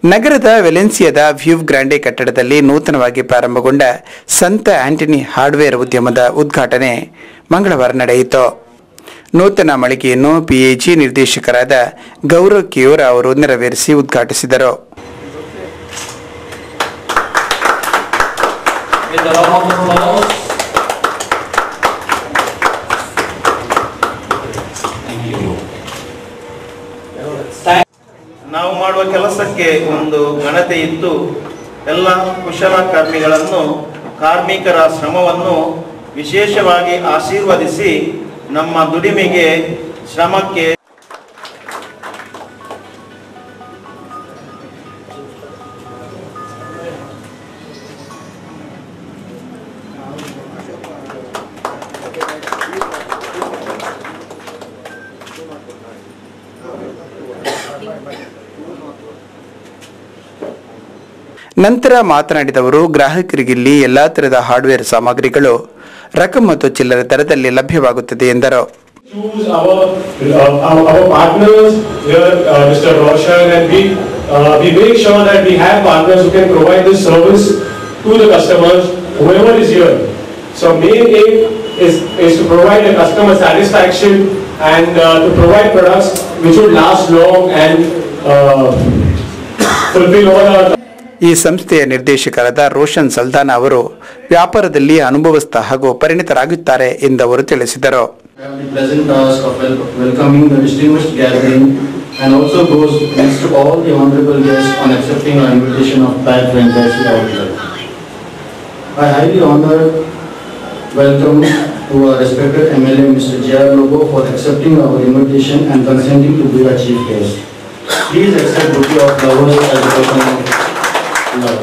ನಗರದ ವೆಲೆನ್ಸಿಯಾದ view Grande ಕಟ್ಟಡದಲ್ಲಿ ನೂತನವಾಗಿ ಪ್ರಾರಂಭಗೊಂಡ ಸಂತ ಆಂಟನಿ ಹಾರ್ಡ್ವೇರ್ ಉದ್ಯಮದ ಉದ್ಘಾಟನೆ ಮಂಗಳವಾರ ನಡೆಯಿತು. ನೂತನ ಮಳಿಗೆಯನ್ನು ಪಿಎಜಿ ನಿರ್ದೇಶಕರಾದ ಗೌರವ್ ಕಿಯೋರ ಅವರು ನೆರವೇರಿಸಿ ಉದ್ಘಾಟಿಸಿದರು. ನಾವು ಮಾಡುವ ಕೆಲಸಕ್ಕೆ ಒಂದು ಘನತೆ ಇದ್ದು ಎಲ್ಲ ಕುಶಲಕರ್ಮಿಗಳನ್ನು ಕಾರ್ಮಿಕರ ಶ್ರಮವನ್ನು ವಿಶೇಷವಾಗಿ ಆಶೀರ್ವದಿಸಿ ನಮ್ಮ ದುಡಿಮೆಗೆ ಶ್ರಮಕ್ಕೆ ನಂತರ ಮಾತನಾಡಿದವರು ಗ್ರಾಹಕರಿಗಿಲ್ಲಿ ಎಲ್ಲಾ ತರಹದ ಹಾರ್ಡ್ವೇರ್ ಸಾಮಗ್ರಿಗಳು ರಕಂ ಮತ್ತು ಚಿಲ್ಲರೆ ದರದಲ್ಲಿ ಲಭ್ಯವಾಗುತ್ತದೆ ಎಂದರು. Is to provide a customer satisfaction and to provide products which would last long and fulfill all our. ಈ ಸಂಸ್ಥೆಯ ನಿರ್ದೇಶಕರಾದ ರೋಷನ್ ಸಲ್ದಾನ ಅವರು ವ್ಯಾಪಾರದಲ್ಲಿ ಅನುಭವಸ್ಥ ಹಾಗೂ ಪರಿಣಿತರಾಗುತ್ತಾರೆ ಎಂದವರು ತಿಳಿಸಿದರು. Welcome to our respected MLA Mr. J.R. Lobo for accepting our invitation and consenting to be our chief guest. Please accept bouquet of flowers as a token of love.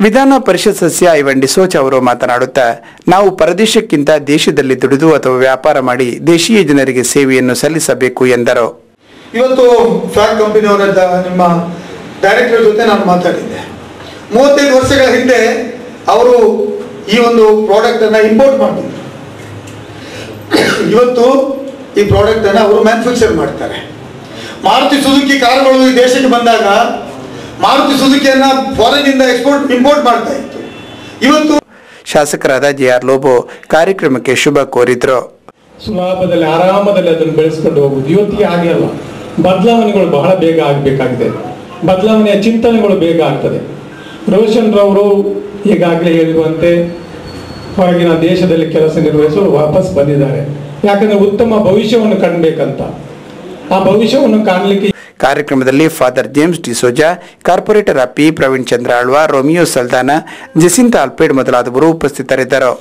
ವಿಧಾನ ಪರಿಷತ್ ಸದಸ್ಯ ಐವನ್ ಡಿಸೋಚ್ ಅವರು ಮಾತನಾಡುತ್ತಾ, ನಾವು ಪರದೇಶಕ್ಕಿಂತ ದೇಶದಲ್ಲಿ ದುಡಿದು ಅಥವಾ ವ್ಯಾಪಾರ ಮಾಡಿ ದೇಶೀಯ ಜನರಿಗೆ ಸೇವೆಯನ್ನು ಸಲ್ಲಿಸಬೇಕು ಎಂದರು. ಇವತ್ತು ಫ್ಯಾಕ್ ಕಂಪನಿಯವರ ನಿಮ್ಮ ಡೈರೆಕ್ಟರ್ ಜೊತೆ ನಾನು ಮಾತಾಡಿದ್ದೆ. 35 ವರ್ಷಗಳ ಹಿಂದೆ ಅವರು ಈ ಒಂದು ಪ್ರಾಡಕ್ಟ್ ಅನ್ನ ಇಂಪೋರ್ಟ್ ಮಾಡ್ತಿದ್ರು. ಇವತ್ತು ಈ ಪ್ರಾಡಕ್ಟ್ ಅನ್ನ ಅವರು ಮ್ಯಾನುಫ್ಯಾಕ್ಚರ್ ಮಾಡ್ತಾರೆ. ಮಾರುತಿ ಸುಜುಕಿ ಕಾರುಗಳು ಈ ದೇಶಕ್ಕೆ ಬಂದಾಗ ಮಾರುತಿ ಸುಜುಕಿಯನ್ನ ಫಾರಿನ್ ಇಂದ ಇಂಪೋರ್ಟ್ ಮಾಡ್ತಾ ಇತ್ತು. ಇವತ್ತು ಶಾಸಕರಾದ ಜೆ.ಆರ್. ಲೋಬೋ ಕಾರ್ಯಕ್ರಮಕ್ಕೆ ಶುಭ ಕೋರಿದ್ರು. ಸುಲಭದಲ್ಲಿ ಆರಾಮದಲ್ಲಿ ಅದನ್ನು ಬೆಳೆಸ್ಕೊಂಡು ಹೋಗುದು ಇವತ್ತಿಗೆ ಹಾಗೆ ಅಲ್ಲ. ಬದಲಾವಣೆಗಳು ಬಹಳ ಬೇಗ ಆಗಬೇಕಾಗಿದೆ. ಬದಲಾವಣೆಯ ಚಿಂತನೆಗಳು ಬೇಗ ಆಗ್ತದೆ. ರೋಷನ್ ರವರು ಈಗಾಗಲೇ ಹೇಳಿರುವಂತೆ ಹೊರಗಿನ ದೇಶದಲ್ಲಿ ಕೆಲಸ ನಿರ್ವಹಿಸಲು ವಾಪಸ್ ಬಂದಿದ್ದಾರೆ. ಯಾಕಂದ್ರೆ ಉತ್ತಮ ಭವಿಷ್ಯವನ್ನು ಕಾಣಬೇಕಂತ. ಆ ಭವಿಷ್ಯವನ್ನು ಕಾಣಲಿಕ್ಕೆ ಕಾರ್ಯಕ್ರಮದಲ್ಲಿ father James D'Souza, corporator P Praveen Chandra Alva, Romeo Saldanha, Jacintha ಅಲ್ಪೇಡ್ ಮೊದಲಾದವರು ಉಪಸ್ಥಿತರಿದ್ದರು.